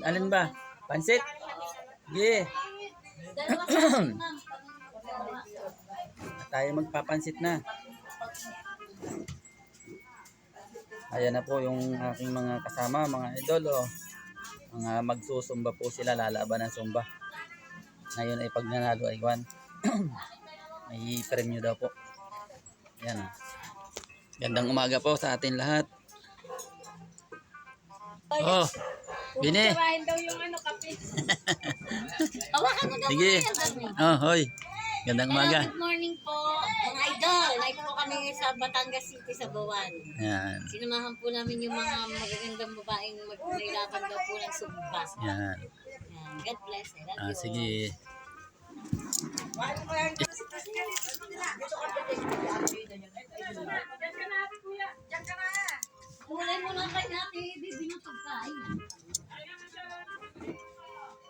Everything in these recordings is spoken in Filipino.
Alin ba? Pansit? Sige. Tayo magpapansit na. Ayan na po yung aking mga kasama, mga idol. Oh. Mga magsusumba po sila, lalaban ng sumba. Ngayon ay pag nanalo ay 1. May premyo daw po. Ayan. Gandang umaga po sa atin lahat. Oh, Bini. Kumain daw yung kape. Hawakan mo daw. Sige. Oh, hoy. Gandang umaga. Good morning po, mga idol. Live po kami sa Batangas City sa Bawan. Ayan. Sinamahan po namin yung mga magagandang babaeng magnilaban daw po ng sumba. Ayan. Yan. God bless. I love you. Sige. Kulay mo lang kayo natin, bibi ng pagkain.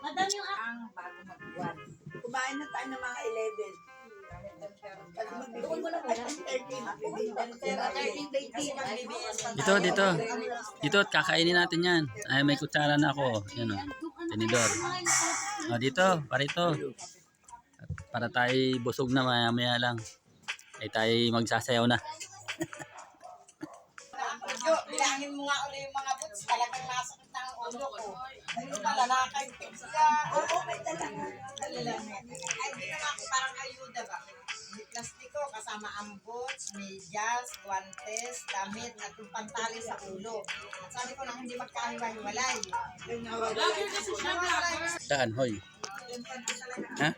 Madam yung Ang bago mag-1. Kumain na tayo ng mga 11. Kasi magbibigay na tayo ng 13. Dito. Dito, kakainin natin yan. Ay, may kutsara na ako. Yan o. Tinidor. O, dito. Parito. Para tayo busog na maya lang. Ay tayo magsasayaw na. Bilangin mo nga ulit yung mga boots. Talagang nasakit na ang ulo ko. Ano pala, nakakaintip siya. Oo, may talaga. Ay, di na ako parang ayuda ba? May plastiko, kasama ang boots, medyas, guantes, damit, at yung pantali sa ulo. At sabi ko lang hindi magkahiwa-hiwalay. Saan, hoy? Ha?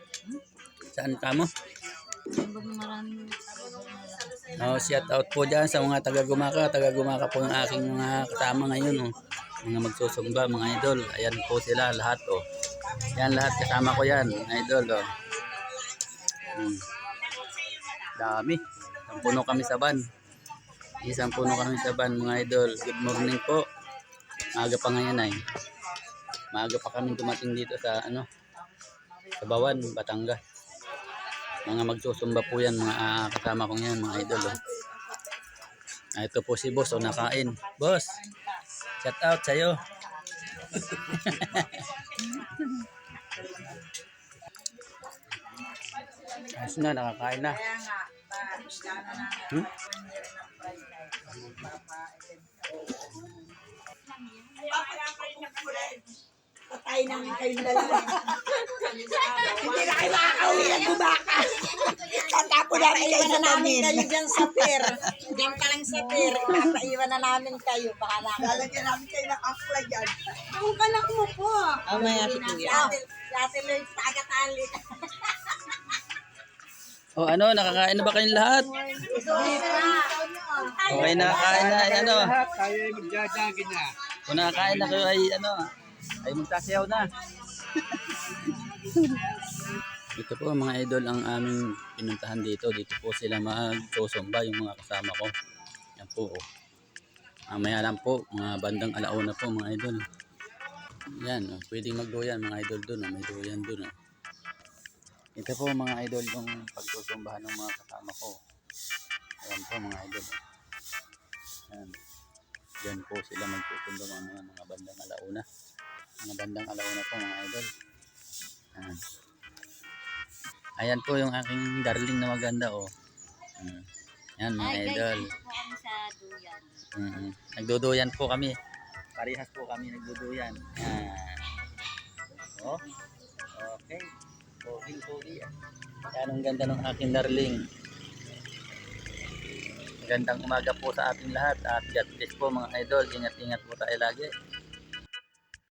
Saan ka mo? maraming Oh, shout out po dyan sa mga taga-Gumaka. Taga-Gumaka po yung aking mga kasama ngayon. Oh. Mga magsusumba, mga idol. Ayan po sila lahat. Oh. Yan lahat kasama ko yan, mga idol. Oh. Dami. Isang puno kami sa van. Isang puno kami sa van, mga idol. Good morning po. Maaga pa ngayon ay. Maaga pa kami dumating dito sa sa Bawan, Batangas. Mga magsusumba po yan, mga kasama kong yan, mga idol. Oh. Ito po si boss, nakain. Boss, shout out sa'yo. Ayos na, nakakain na. Patay namin kayong dalawa. Hindi na kayo makakauwi ng Gumaka. Tatapon namin kayo sa namin. Kayo dyan sa pier. Diyan ka lang sa pier. Papaiwan na namin kayo. Bahala ka. Lalagyan namin kayo ng akla dyan. Ang kanak mo po. Oh, maya si Kuya. Si Ate Lloyd, taga-tali. O nakakain na ba kayong lahat? Okay, nakakain na. Tayo ay magjajagin na. Kung nakakain na kayo ay magsasayaw na. Ito po mga idol ang aming pinuntahan dito. Dito po sila magsusumba yung mga kasama ko. Yan po. Mamaya lang po, mga bandang alauna po mga idol. Yan, pwedeng magduyan mga idol dun. May duyan dun. Ito po mga idol yung pagsusumbahan ng mga kasama ko. Ayan po mga idol. Yan. Diyan po sila magsusumba mga bandang alauna. Mga bandang alauna po mga idol. Ayan. Ayan po yung aking darling na maganda oh. Yan mga idol. Nagduduyan po kami. Parehas po kami nagduduyan. Yan. Oh. Okay. Pogi. Yan ang ganda ng aking darling. Magandang umaga po sa ating lahat. At God bless po mga idol. Ingat-ingat po tayo lagi.